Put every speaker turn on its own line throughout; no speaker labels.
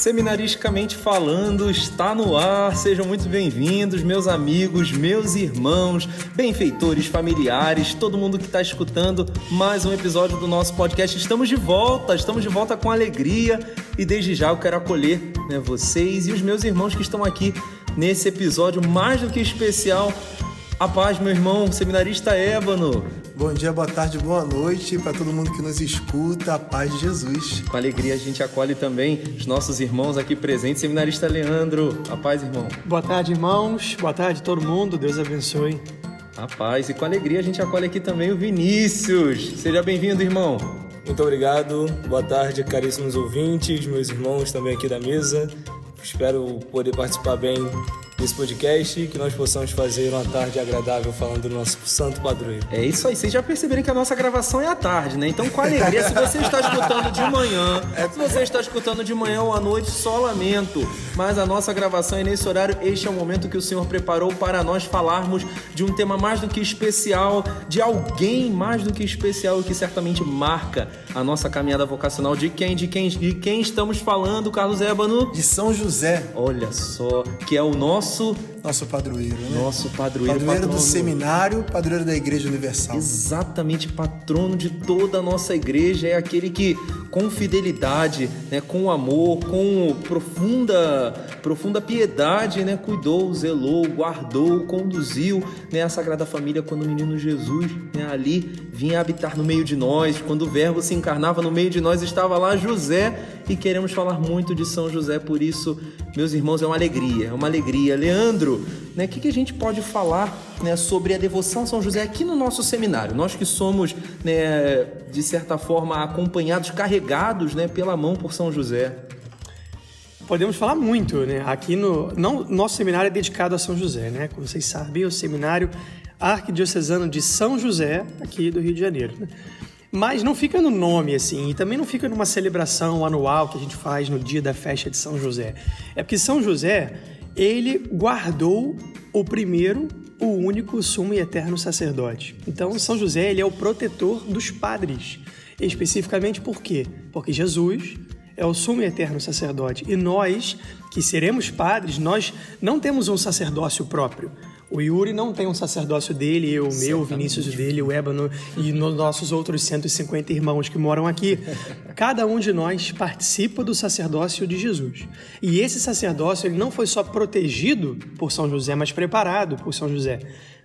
Seminaristicamente falando, está no ar. Sejam muito bem-vindos, meus amigos, meus irmãos, benfeitores, familiares, todo mundo que está escutando mais um episódio do nosso podcast. Estamos de volta com alegria e desde já eu quero acolher, vocês e os meus irmãos que estão aqui nesse episódio mais do que especial. A paz, meu irmão, seminarista Ébano.
Bom dia, boa tarde, boa noite para todo mundo que nos escuta, a paz de Jesus.
Com alegria a gente acolhe também os nossos irmãos aqui presentes, seminarista Leandro. A paz, irmão.
Boa tarde, irmãos. Boa tarde, todo mundo. Deus abençoe.
A paz. E com alegria a gente acolhe aqui também o Vinícius. Seja bem-vindo, irmão.
Muito obrigado. Boa tarde, caríssimos ouvintes, meus irmãos também aqui da mesa. Espero poder participar bem desse podcast e que nós possamos fazer uma tarde agradável falando do nosso santo padroeiro.
É isso aí, vocês já perceberam que a nossa gravação é à tarde, né? Então, com alegria, se você está escutando de manhã, ou à noite, só lamento. Mas a nossa gravação é nesse horário. Este é o momento que o Senhor preparou para nós falarmos de um tema mais do que especial, de alguém mais do que especial e que certamente marca a nossa caminhada vocacional. De quem estamos falando, Carlos Ébano?
De São José.
Olha só, que é o nosso
padroeiro, né?
Nosso padroeiro.
Padroeiro do seminário, padroeiro da Igreja Universal.
Exatamente, patrono de toda a nossa igreja. É aquele que, com fidelidade, com amor, com profunda piedade, cuidou, zelou, guardou, conduziu a Sagrada Família quando o menino Jesus ali vinha habitar no meio de nós. Quando o Verbo se encarnava no meio de nós, estava lá José. E queremos falar muito de São José, por isso, meus irmãos, é uma alegria. Leandro, o que a gente pode falar sobre a devoção a São José aqui no nosso seminário? Nós que somos, de certa forma, acompanhados, carregados pela mão por São José.
Podemos falar muito, Aqui nosso seminário é dedicado a São José, Como vocês sabem, o seminário arquidiocesano de São José, aqui do Rio de Janeiro, Mas não fica no nome, assim, e também não fica numa celebração anual que a gente faz no dia da festa de São José. É porque São José, ele guardou o primeiro, o único, sumo e eterno sacerdote. Então, São José, ele é o protetor dos padres. Especificamente por quê? Porque Jesus é o sumo e eterno sacerdote. E nós, que seremos padres, nós não temos um sacerdócio próprio. O Yuri não tem um sacerdócio dele, eu, o meu, o Vinícius dele, o Ébano e nossos outros 150 irmãos que moram aqui. Cada um de nós participa do sacerdócio de Jesus. E esse sacerdócio ele não foi só protegido por São José, mas preparado por São José.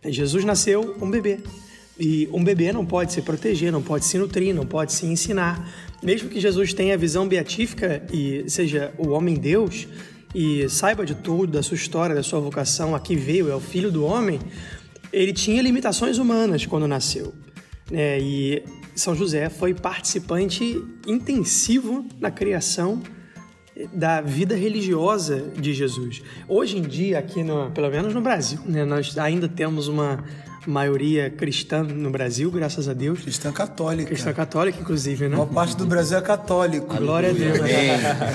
Jesus nasceu um bebê. E um bebê não pode se proteger, não pode se nutrir, não pode se ensinar. Mesmo que Jesus tenha a visão beatífica e seja o homem-Deus, e saiba de tudo, da sua história, da sua vocação, aqui veio, é o filho do homem, ele tinha limitações humanas quando nasceu. E São José foi participante intensivo na criação da vida religiosa de Jesus. Hoje em dia, aqui pelo menos no Brasil, nós ainda temos uma maioria cristã no Brasil, graças a Deus.
Cristã católica.
Cristã católica, inclusive,
Uma parte do Brasil é católico.
Glória a Deus.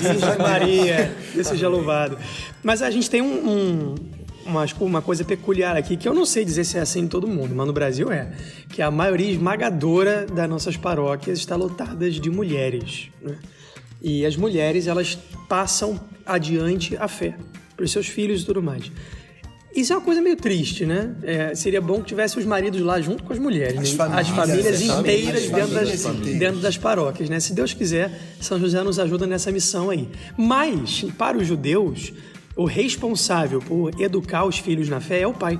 Virgem Maria, Deus seja louvado. Mas a gente tem uma coisa peculiar aqui, que eu não sei dizer se é assim em todo mundo, mas no Brasil que a maioria esmagadora das nossas paróquias está lotada de mulheres, E as mulheres, elas passam adiante a fé para os seus filhos e tudo mais. Isso é uma coisa meio triste, seria bom que tivesse os maridos lá junto com as mulheres, as famílias inteiras dentro das paróquias, Se Deus quiser, São José nos ajuda nessa missão aí. Mas, para os judeus, o responsável por educar os filhos na fé é o pai.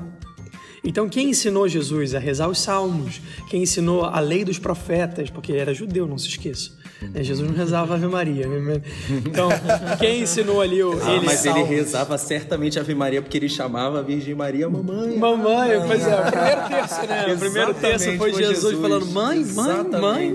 Então, quem ensinou Jesus a rezar os salmos, quem ensinou a lei dos profetas, porque ele era judeu, não se esqueça. Jesus não rezava Ave Maria. Então, quem ensinou ali
mas ele rezava certamente Ave Maria, porque ele chamava a Virgem Maria mamãe.
Mamãe, pois é, o primeiro terço, O primeiro terço foi Jesus falando mãe.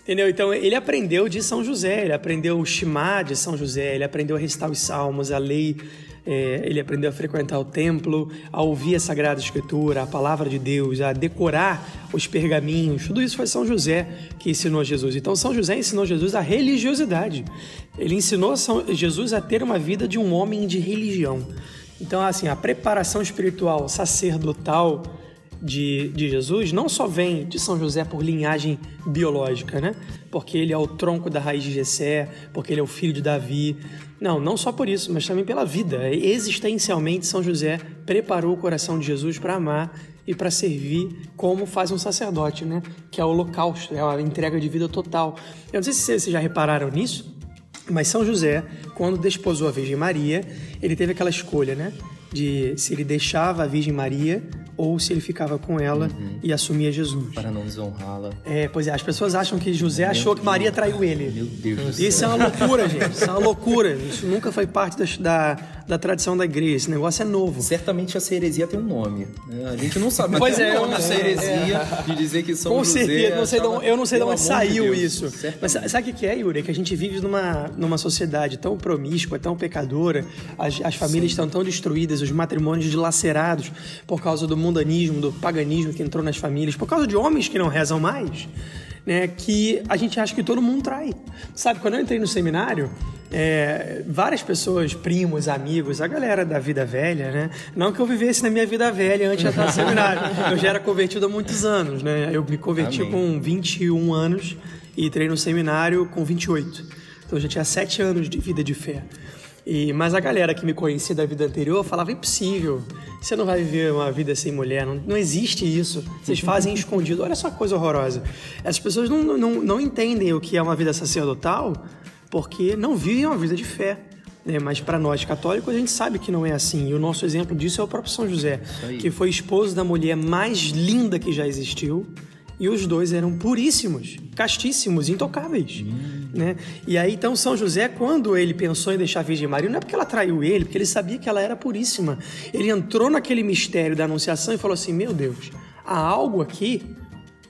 Entendeu? Então, ele aprendeu de São José, ele aprendeu o Shema de São José, ele aprendeu a recitar os salmos, a lei, ele aprendeu a frequentar o templo, a ouvir a Sagrada Escritura, a Palavra de Deus, a decorar os pergaminhos. Tudo isso foi São José que ensinou Jesus. Então, São José ensinou Jesus a religiosidade. Ele ensinou Jesus a ter uma vida de um homem de religião. Então, assim, a preparação espiritual sacerdotal de Jesus não só vem de São José por linhagem biológica, né? Porque ele é o tronco da raiz de Jessé, porque ele é o filho de Davi. Não só por isso, mas também pela vida. Existencialmente, São José preparou o coração de Jesus para amar e para servir como faz um sacerdote, né? Que é o holocausto, é a entrega de vida total. Eu não sei se vocês já repararam nisso, mas São José, quando desposou a Virgem Maria, ele teve aquela escolha, né? De se ele deixava a Virgem Maria ou se ele ficava com ela e assumia Jesus.
Para não desonrá-la.
Pois é, as pessoas acham que José achou que Maria traiu ele.
Meu Deus do céu.
Isso é uma loucura, gente. Isso é uma loucura. Isso nunca foi parte da tradição da igreja. Esse negócio é novo.
Certamente essa heresia tem um nome, né? A gente não sabe, mas
Pois
tem
é,
um nome essa heresia de dizer que São
Com
José...
certeza, eu não sei de onde saiu isso.
Certamente.
Mas sabe o que é, Yuri? É que a gente vive numa sociedade tão promíscua, tão pecadora, as famílias estão tão destruídas, os matrimônios dilacerados por causa do mundanismo, do paganismo que entrou nas famílias, por causa de homens que não rezam mais, né? Que a gente acha que todo mundo trai. Sabe, quando eu entrei no seminário, várias pessoas, primos, amigos, a galera da vida velha, né? Não que eu vivesse na minha vida velha antes de entrar no seminário. Eu já era convertido há muitos anos, né? Eu me converti com 21 anos e entrei no seminário com 28. Então eu já tinha 7 anos de vida de fé. Mas a galera que me conhecia da vida anterior falava: impossível, você não vai viver uma vida sem mulher, não existe isso, vocês fazem escondido. Olha só que coisa horrorosa. Essas pessoas não entendem o que é uma vida sacerdotal porque não vivem uma vida de fé, né? Mas para nós católicos a gente sabe que não é assim, e o nosso exemplo disso é o próprio São José, que foi esposo da mulher mais linda que já existiu. E os dois eram puríssimos, castíssimos, intocáveis, né? E aí, então, São José, quando ele pensou em deixar a Virgem Maria, não é porque ela traiu ele, porque ele sabia que ela era puríssima. Ele entrou naquele mistério da Anunciação e falou assim: meu Deus, há algo aqui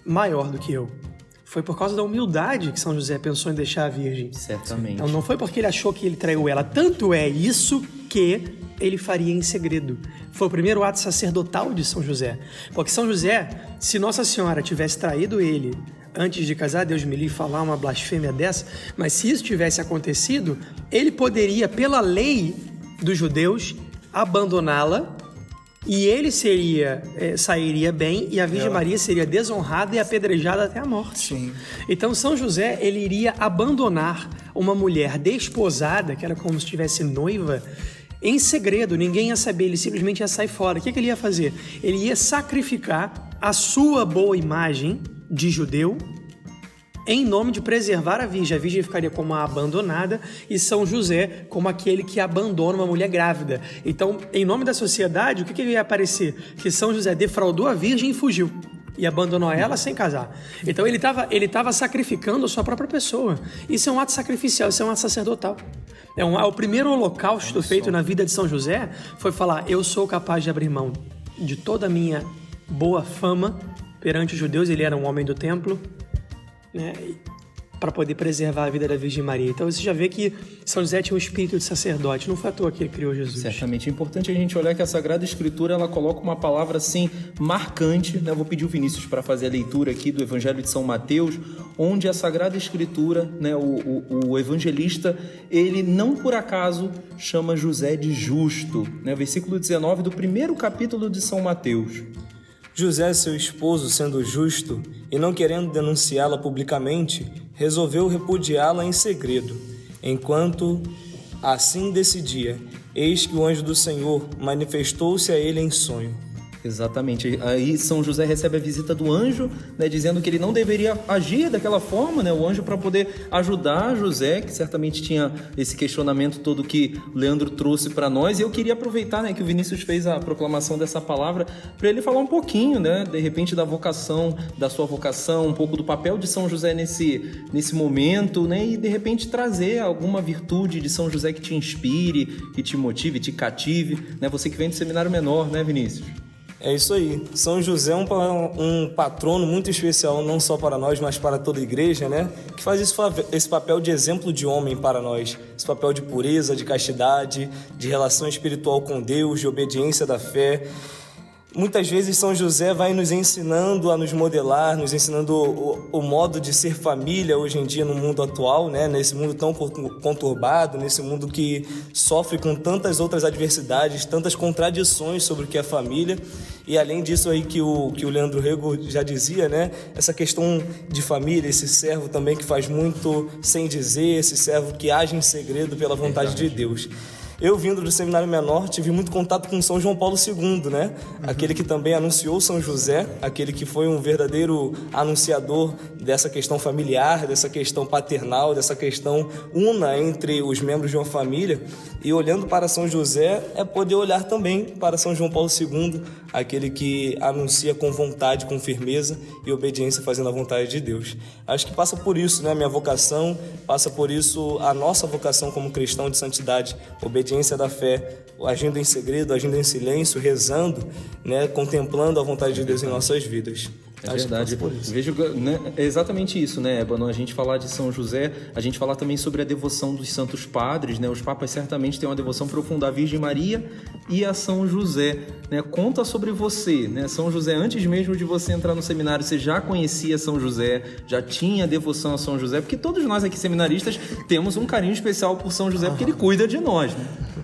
maior do que eu. Foi por causa da humildade que São José pensou em deixar a Virgem.
Certamente.
Então, não foi porque ele achou que ele traiu ela. Tanto é isso que ele faria em segredo. Foi o primeiro ato sacerdotal de São José. Porque São José, se Nossa Senhora tivesse traído ele antes de casar, Deus me livre falar uma blasfêmia dessa, mas se isso tivesse acontecido, ele poderia, pela lei dos judeus, abandoná-la e ele sairia bem e a Virgem Maria seria desonrada e apedrejada até a morte.
Sim.
Então São José, ele iria abandonar uma mulher desposada, que era como se estivesse noiva, em segredo, ninguém ia saber, ele simplesmente ia sair fora. O que ele ia fazer? Ele ia sacrificar a sua boa imagem de judeu em nome de preservar a Virgem. A Virgem ficaria como a abandonada e São José como aquele que abandona uma mulher grávida. Então, em nome da sociedade, o que ia aparecer? Que São José defraudou a Virgem e fugiu. E abandonou ela sem casar. Então ele estava sacrificando a sua própria pessoa. Isso é um ato sacrificial, isso é um ato sacerdotal. O primeiro holocausto feito na vida de São José foi falar: eu sou capaz de abrir mão de toda a minha boa fama perante os judeus. Ele era um homem do templo, né, para poder preservar a vida da Virgem Maria. Então você já vê que São José tinha um espírito de sacerdote. Não foi à toa que ele criou Jesus.
Certamente. É importante a gente olhar que a Sagrada Escritura, ela coloca uma palavra assim marcante, né? Eu vou pedir o Vinícius para fazer a leitura aqui do Evangelho de São Mateus, onde a Sagrada Escritura, né, o evangelista, ele não por acaso chama José de justo, né? Versículo 19 do primeiro capítulo de São Mateus.
José, seu esposo, sendo justo e não querendo denunciá-la publicamente, resolveu repudiá-la em segredo. Enquanto assim decidia, eis que o anjo do Senhor manifestou-se a ele em sonho.
Exatamente. Aí São José recebe a visita do anjo, né, dizendo que ele não deveria agir daquela forma, né, o anjo para poder ajudar José, que certamente tinha esse questionamento todo que Leandro trouxe para nós. E eu queria aproveitar, né, que o Vinícius fez a proclamação dessa palavra para ele falar um pouquinho, né, de repente da vocação, da sua vocação, um pouco do papel de São José nesse momento, né, e de repente trazer alguma virtude de São José que te inspire, que te motive, te cative, né, você que vem do seminário menor, né, Vinícius?
É isso aí. São José é um patrono muito especial, não só para nós, mas para toda a igreja, né? Que faz esse papel de exemplo de homem para nós. Esse papel de pureza, de castidade, de relação espiritual com Deus, de obediência da fé. muitas vezes São José vai nos ensinando a nos modelar, nos ensinando o modo de ser família hoje em dia no mundo atual, né? Nesse mundo tão conturbado, nesse mundo que sofre com tantas outras adversidades, tantas contradições sobre o que é família. E além disso aí que o Leandro Rego já dizia, né? Essa questão de família, esse servo também que faz muito sem dizer, esse servo que age em segredo pela vontade de Deus. Eu, vindo do Seminário Menor, tive muito contato com São João Paulo II, né? Aquele que também anunciou São José, aquele que foi um verdadeiro anunciador dessa questão familiar, dessa questão paternal, dessa questão una entre os membros de uma família. E olhando para São José, é poder olhar também para São João Paulo II, aquele que anuncia com vontade, com firmeza e obediência, fazendo a vontade de Deus. Acho que passa por isso, né? A minha vocação, passa por isso a nossa vocação como cristão de santidade, obediência da fé, agindo em segredo, agindo em silêncio, rezando, né? Contemplando a vontade de Deus em nossas vidas.
É verdade. Vejo, né, é exatamente isso, né, Ébano? A gente falar de São José, a gente falar também sobre a devoção dos santos padres, né? Os papas certamente têm uma devoção profunda à Virgem Maria e a São José, né? Conta sobre você, né? São José, antes mesmo de você entrar no seminário, você já conhecia São José, já tinha devoção a São José, porque todos nós aqui seminaristas temos um carinho especial por São José, porque ele cuida de nós,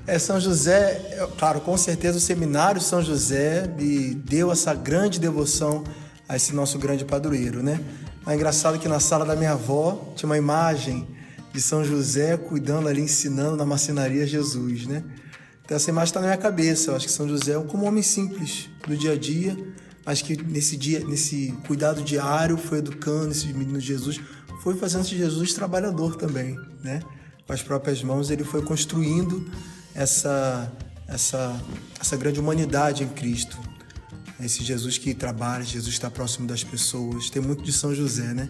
né?
São José, claro, com certeza o seminário São José me deu essa grande devoção a esse nosso grande padroeiro, né? É engraçado que na sala da minha avó tinha uma imagem de São José cuidando ali, ensinando na marcenaria Jesus, né? Então essa imagem está na minha cabeça. Eu acho que São José é como um homem simples do dia a dia, mas que nesse cuidado diário foi educando esses meninos de Jesus, foi fazendo de Jesus trabalhador também, né? Com as próprias mãos ele foi construindo essa grande humanidade em Cristo. Esse Jesus que trabalha, Jesus está próximo das pessoas. Tem muito de São José, né?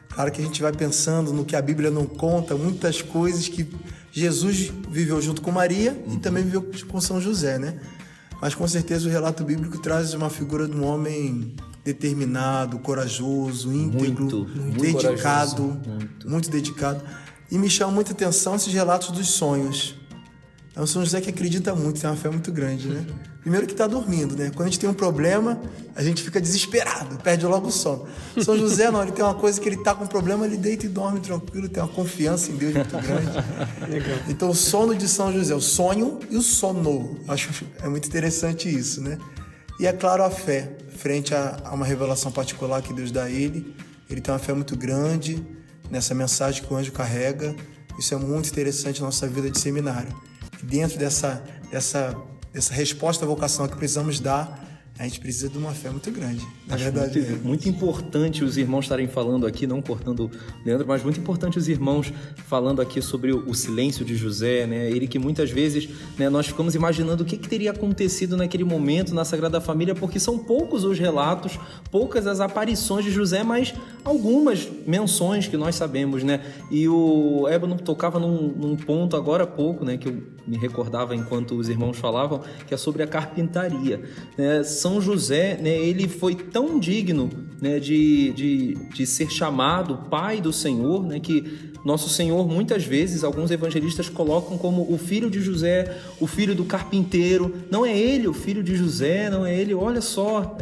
Claro que a gente vai pensando no que a Bíblia não conta, muitas coisas que Jesus viveu junto com Maria e também viveu com São José, né? Mas com certeza o relato bíblico traz uma figura de um homem determinado, corajoso, íntegro, dedicado, muito dedicado. E me chama muita atenção esses relatos dos sonhos. É um São José que acredita muito, tem uma fé muito grande, né? Primeiro que está dormindo, né? Quando a gente tem um problema, a gente fica desesperado, perde logo o sono. São José não, ele tem uma coisa que ele está com um problema, ele deita e dorme tranquilo, tem uma confiança em Deus muito grande. Legal. Então o sono de São José, o sonho e o sono, acho é muito interessante isso, né? E é claro a fé, frente a uma revelação particular que Deus dá a ele tem uma fé muito grande nessa mensagem que o anjo carrega. Isso é muito interessante na nossa vida de seminário. Dentro dessa resposta à vocação que precisamos dar, a gente precisa de uma fé muito grande. Na verdade,
muito importante os irmãos estarem falando aqui, não cortando o Leandro, mas muito importante os irmãos falando aqui sobre o silêncio de José, né? Ele que muitas vezes, né, nós ficamos imaginando o que teria acontecido naquele momento na Sagrada Família, porque são poucos os relatos, poucas as aparições de José, mas algumas menções que nós sabemos, né? E o Ébano tocava num ponto agora há pouco, né, que eu me recordava enquanto os irmãos falavam, que é sobre a carpintaria, né? São José, né, ele foi tão digno, né, de ser chamado pai do Senhor, né, que nosso Senhor, muitas vezes, alguns evangelistas colocam como o filho de José, o filho do carpinteiro. Não é ele o filho de José, não é ele, olha só.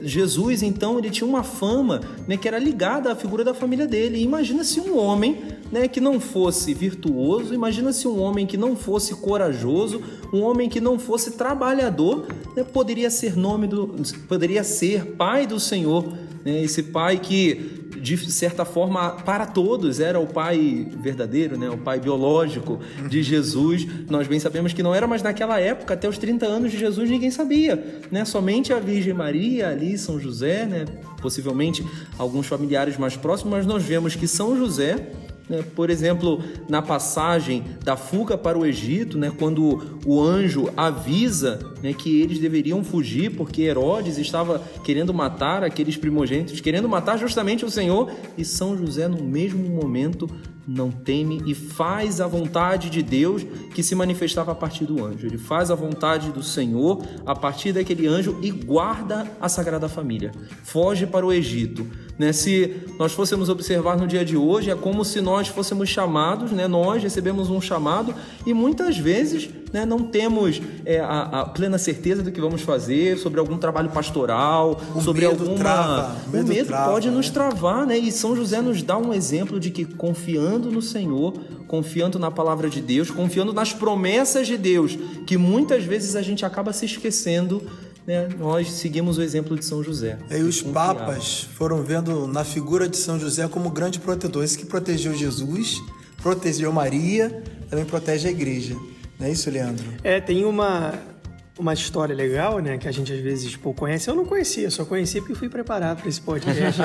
Jesus, então, ele tinha uma fama, né, que era ligada à figura da família dele. E imagina se um homem, né, que não fosse virtuoso, imagina se um homem que não fosse corajoso, um homem que não fosse trabalhador, né, poderia ser pai do Senhor, né, esse pai que, de certa forma, para todos era o pai verdadeiro, né? O pai biológico de Jesus. Nós bem sabemos que não era, mas naquela época, até os 30 anos de Jesus, ninguém sabia, né? Somente a Virgem Maria, ali São José, né? Possivelmente alguns familiares mais próximos, mas nós vemos que São José, né, por exemplo, na passagem da fuga para o Egito, né, quando o anjo avisa, né, que eles deveriam fugir porque Herodes estava querendo matar aqueles primogênitos, querendo matar justamente o Senhor, e São José no mesmo momento não teme e faz a vontade de Deus que se manifestava a partir do anjo. Ele faz a vontade do Senhor a partir daquele anjo e guarda a Sagrada Família. Foge para o Egito. Né? Se nós fôssemos observar no dia de hoje, é como se nós fôssemos chamados, né? Nós recebemos um chamado e muitas vezes né, não temos a plena certeza do que vamos fazer, sobre algum trabalho pastoral, sobre
medo trava,
o medo
trava,
pode
né?
nos travar, né? E São José nos dá um exemplo de que confiando no Senhor, confiando na palavra de Deus, confiando nas promessas de Deus, que muitas vezes a gente acaba se esquecendo, né? Nós seguimos o exemplo de São José.
E os papas foram vendo na figura de São José como grande protetor. Esse que protegeu Jesus, protegeu Maria, também protege a igreja. Não é isso, Leandro?
Tem uma história legal, né, que a gente às vezes pouco conhece. Eu não conhecia, só conheci porque fui preparado para esse podcast.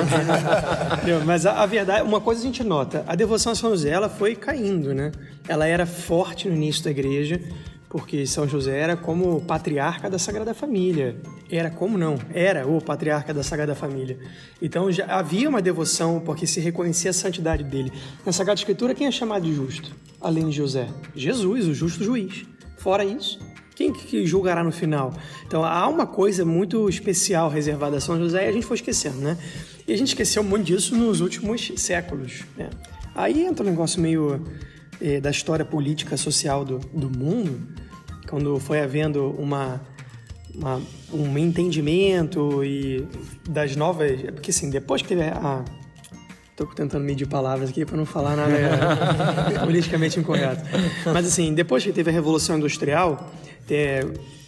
Mas a verdade, uma coisa a gente nota, a devoção a São José, ela foi caindo, né? Ela era forte no início da igreja, porque São José era como patriarca da Sagrada Família. Era o patriarca da Sagrada Família. Então já havia uma devoção, porque se reconhecia a santidade dele. Na Sagrada Escritura, quem é chamado de justo, além de José? Jesus, o justo juiz. Fora isso, quem que julgará no final? Então há uma coisa muito especial reservada a São José e a gente foi esquecendo, né? E a gente esqueceu muito disso nos últimos séculos, né? Aí entra um negócio meio da história política social do mundo, quando foi havendo um entendimento e das novas... Porque assim, depois que teve Estou tentando medir palavras aqui para não falar nada politicamente incorreto. Mas assim, depois que teve a Revolução Industrial,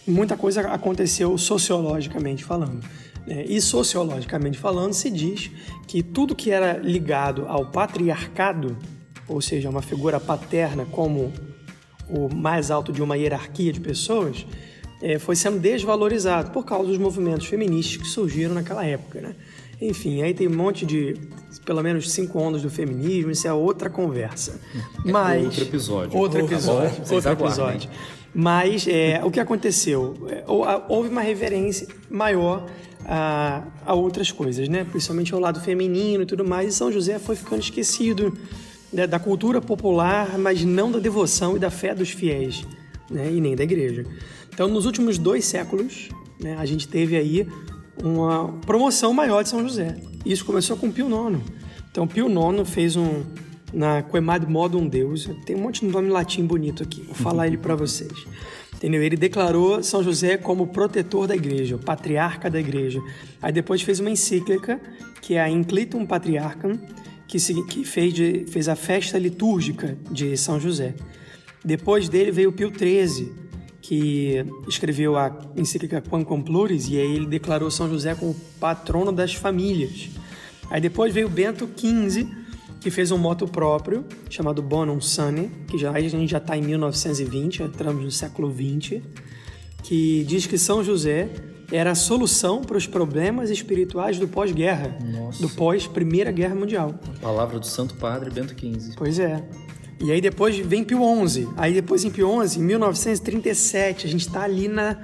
muita coisa aconteceu sociologicamente falando. E sociologicamente falando, se diz que tudo que era ligado ao patriarcado, ou seja, uma figura paterna como o mais alto de uma hierarquia de pessoas, foi sendo desvalorizado por causa dos movimentos feministas que surgiram naquela época, né? Enfim, aí tem um monte de, pelo menos 5 ondas do feminismo, isso é outra conversa. Mas,
outro episódio.
Outro episódio. Mas o que aconteceu? Houve uma reverência maior a outras coisas, né? Principalmente ao lado feminino e tudo mais, e São José foi ficando esquecido, né, da cultura popular, mas não da devoção e da fé dos fiéis, né, e nem da igreja. Então, nos últimos 2 séculos, né, a gente teve aí uma promoção maior de São José. Isso começou com Pio IX. Então, Pio IX fez na Quemad Modum Deus, tem um monte de nome latim bonito aqui, vou falar ele para vocês. Entendeu? Ele declarou São José como protetor da igreja, o patriarca da igreja. Aí depois fez uma encíclica, que é a Inclitum Patriarcham, que fez a festa litúrgica de São José. Depois dele veio Pio XIII, que escreveu a encíclica Quamquam Pluris, e aí ele declarou São José como patrono das famílias. Aí depois veio Bento XV, que fez um moto próprio, chamado Bonum Sane, que a gente já está em 1920, entramos no século XX, que diz que São José era a solução para os problemas espirituais do pós-guerra, do pós-Primeira Guerra Mundial.
A palavra do Santo Padre Bento XV.
Pois é. E aí depois vem Pio XI. Aí depois em Pio XI, em 1937, a gente está ali na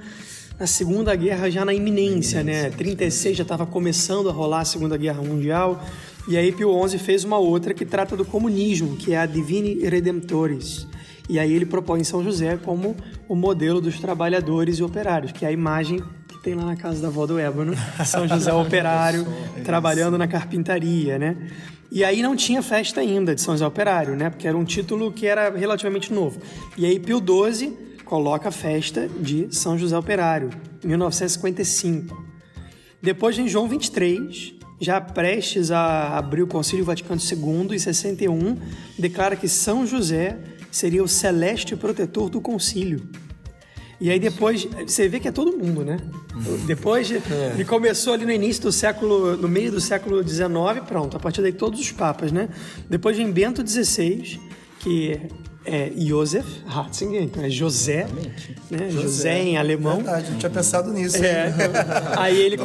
Segunda Guerra, já na iminência, né? 36 já estava começando a rolar a Segunda Guerra Mundial. E aí Pio XI fez uma outra que trata do comunismo, que é a Divini Redemptoris. E aí ele propõe São José como o modelo dos trabalhadores e operários, que é a imagem que tem lá na casa da avó do Ébano, São José operário, trabalhando na carpintaria, né? E aí não tinha festa ainda de São José Operário, né? Porque era um título que era relativamente novo. E aí Pio XII coloca a festa de São José Operário, em 1955. Depois vem João XXIII, já prestes a abrir o Concílio Vaticano II, em 61, declara que São José seria o celeste protetor do concílio. E aí depois, você vê que é todo mundo, né? Depois, ele começou ali no início do século, no meio do século XIX, pronto, a partir daí todos os papas, né? Depois vem Bento XVI, que é Joseph Ratzinger, então é José, né? José em alemão.
Verdade, não tinha pensado nisso.
Aí ele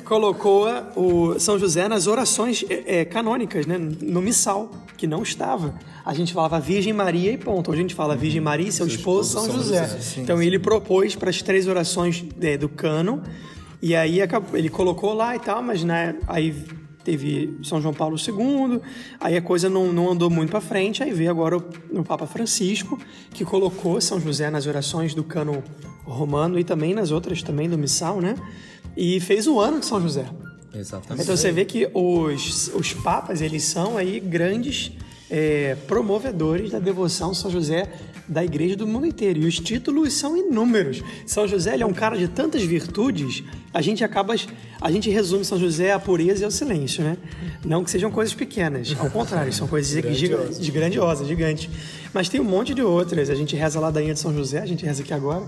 colocou o São José nas orações canônicas, né? No missal, que não estava. A gente falava Virgem Maria e ponto. Hoje a gente fala Virgem Maria e seu esposo São José.
Sim,
então ele propôs para as 3 orações do cânon, e aí ele colocou lá e tal, mas né, aí teve São João Paulo II, aí a coisa não andou muito para frente, aí veio agora o Papa Francisco, que colocou São José nas orações do cânon romano e também nas outras também do missal, né? E fez o ano de São José.
Exatamente.
Então você vê que os papas, eles são aí grandes promovedores da devoção a São José da igreja do mundo inteiro. E os títulos são inúmeros. São José, ele é um cara de tantas virtudes, a gente resume São José à pureza e ao silêncio, né? Não que sejam coisas pequenas, ao contrário, são coisas grandiosas, gigantes. Mas tem um monte de outras. A gente reza a ladainha de São José, a gente reza aqui agora.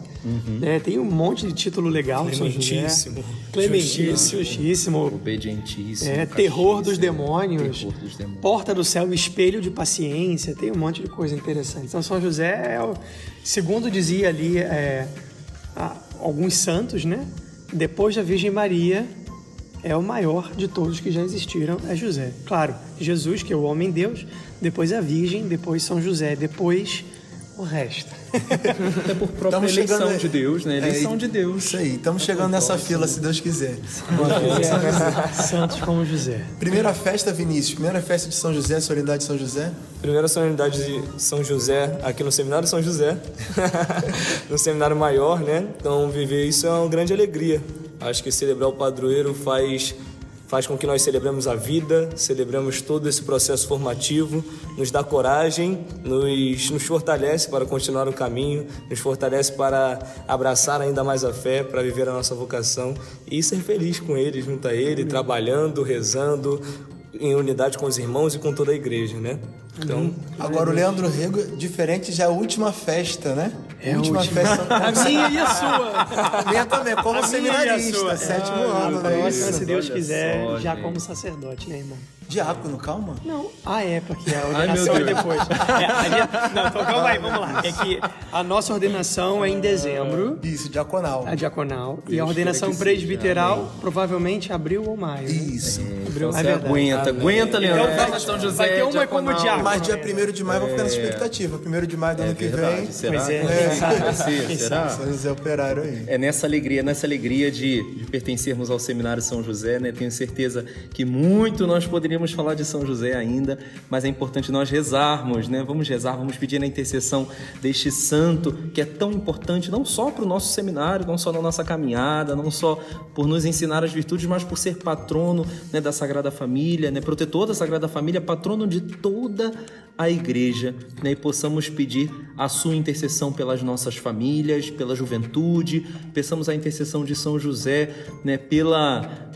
Tem um monte de título legal.
Clementíssimo.
Clementíssimo. Justíssimo.
Obedientíssimo.
Terror dos demônios. Porta do céu, espelho de paciência. Tem um monte de coisa interessante. Então, São José segundo dizia ali alguns santos, né? Depois da Virgem Maria, é o maior de todos que já existiram, é José. Claro, Jesus, que é o homem-deus, depois a Virgem, depois São José, depois o resto.
Até por própria eleição de Deus, né? Eleição de Deus.
Isso aí, estamos chegando nessa fila, se Deus quiser.
Santos como José.
Primeira festa, Vinícius, primeira festa de São José, solenidade de São José.
Primeira solenidade de São José, aqui no Seminário São José, no Seminário Maior, né? Então, viver isso é uma grande alegria. Acho que celebrar o padroeiro faz com que nós celebremos a vida, celebremos todo esse processo formativo, nos dá coragem, nos fortalece para continuar o caminho, nos fortalece para abraçar ainda mais a fé, para viver a nossa vocação e ser feliz com ele, junto a ele, trabalhando, rezando, em unidade com os irmãos e com toda a igreja, né? Então,
agora o Leandro Rego, diferente, já é a última festa, né?
É a última festa. A minha e a sua.
A minha também, como seminarista, sétimo ano, né?
Próxima, se Deus quiser, já como sacerdote, né, irmão?
Diácono, calma.
Não, porque a ordenação é depois. Não, então calma aí, vamos lá. É que a nossa ordenação é em dezembro.
Isso, diaconal.
A diaconal. E a ordenação presbiteral, provavelmente abril ou maio. Né?
Isso.
Abril,
Você aguenta, Leandro.
Então,
São José,
vai ter uma como diácono.
Mas dia 1º de maio eu vou ficar na expectativa. 1º de maio do ano que vem.
Será?
Pois é.
Será?
São José Operário aí.
É nessa alegria de pertencermos ao Seminário São José, né? Tenho certeza que muito nós poderíamos falar de São José ainda, mas é importante nós rezarmos, né? Vamos rezar, vamos pedir a intercessão deste santo que é tão importante, não só para o nosso seminário, não só na nossa caminhada, não só por nos ensinar as virtudes, mas por ser patrono, né, da Sagrada Família, né? Protetor da Sagrada Família, patrono de toda a igreja, né? E possamos pedir a sua intercessão pelas nossas famílias, pela juventude, peçamos a intercessão de São José, né?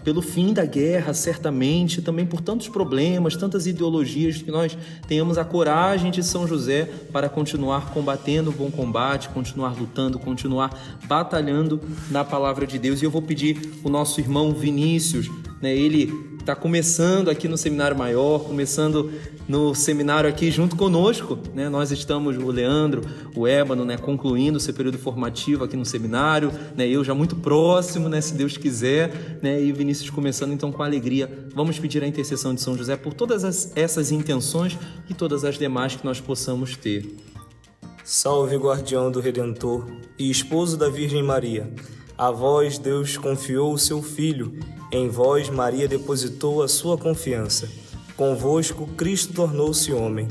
Pelo fim da guerra, certamente, também por tantos problemas, tantas ideologias, que nós tenhamos a coragem de São José para continuar combatendo o bom combate, continuar lutando, continuar batalhando na palavra de Deus. E eu vou pedir o nosso irmão Vinícius, né? Ele está começando aqui no Seminário Maior, começando no seminário aqui junto conosco, né? Nós estamos, o Leandro, o Ébano, né, concluindo o seu período formativo aqui no seminário, né? Eu já muito próximo, né, se Deus quiser, né? E o Vinícius começando então com alegria. Vamos pedir a intercessão de São José por todas essas intenções e todas as demais que nós possamos ter.
Salve, guardião do Redentor e esposo da Virgem Maria. A vós Deus confiou o seu Filho, em vós Maria depositou a sua confiança. Convosco Cristo tornou-se homem.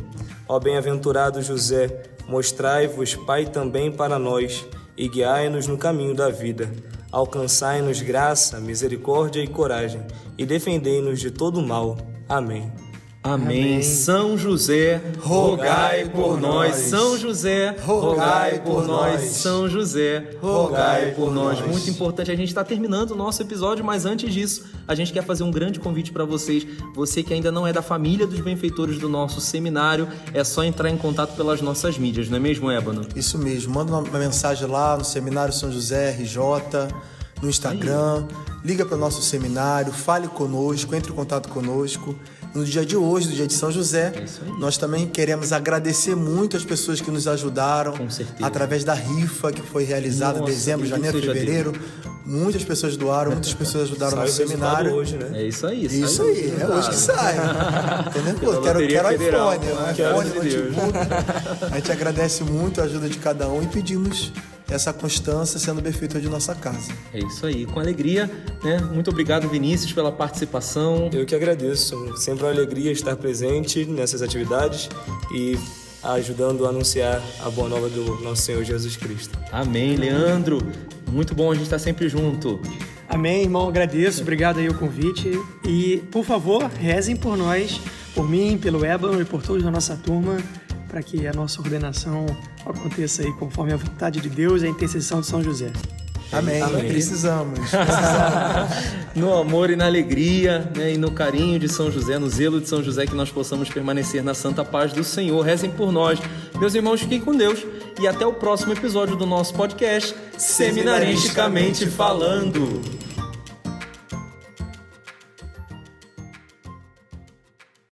Ó bem-aventurado José, mostrai-vos Pai também para nós e guiai-nos no caminho da vida. Alcançai-nos graça, misericórdia e coragem e defendei-nos de todo mal. Amém.
Amém. São José, rogai por nós. São José, rogai por nós. São José, rogai por nós. Muito importante, a gente está terminando o nosso episódio, mas antes disso, a gente quer fazer um grande convite para vocês. Você que ainda não é da família dos benfeitores do nosso seminário, é só entrar em contato pelas nossas mídias, não é mesmo, Ébano?
Isso mesmo. Manda uma mensagem lá no Seminário São José RJ, no Instagram. Liga para o nosso seminário, fale conosco, entre em contato conosco. No dia de hoje, no dia de São José, nós também queremos agradecer muito as pessoas que nos ajudaram através da rifa que foi realizada em dezembro, janeiro, fevereiro. Muitas pessoas doaram, muitas pessoas ajudaram no seminário.
Hoje, né?
É isso aí.
Isso aí, é hoje que sai. Entendeu? Quero iPhone, notebook. A gente agradece muito a ajuda de cada um e pedimos essa constância sendo benfeitor de nossa casa.
É isso aí, com alegria, né? Muito obrigado, Vinícius, pela participação.
Eu que agradeço. Sempre uma alegria estar presente nessas atividades e ajudando a anunciar a boa nova do nosso Senhor Jesus Cristo.
Amém, Leandro. Muito bom a gente estar sempre junto.
Amém, irmão. Agradeço. Obrigado aí o convite. E, por favor, rezem por nós, por mim, pelo Ébano e por todos da nossa turma, para que a nossa ordenação aconteça aí conforme a vontade de Deus e a intercessão de São José.
Amém. Precisamos.
No amor e na alegria, né, e no carinho de São José, no zelo de São José, que nós possamos permanecer na santa paz do Senhor. Rezem por nós. Meus irmãos, fiquem com Deus e até o próximo episódio do nosso podcast, Seminaristicamente Falando.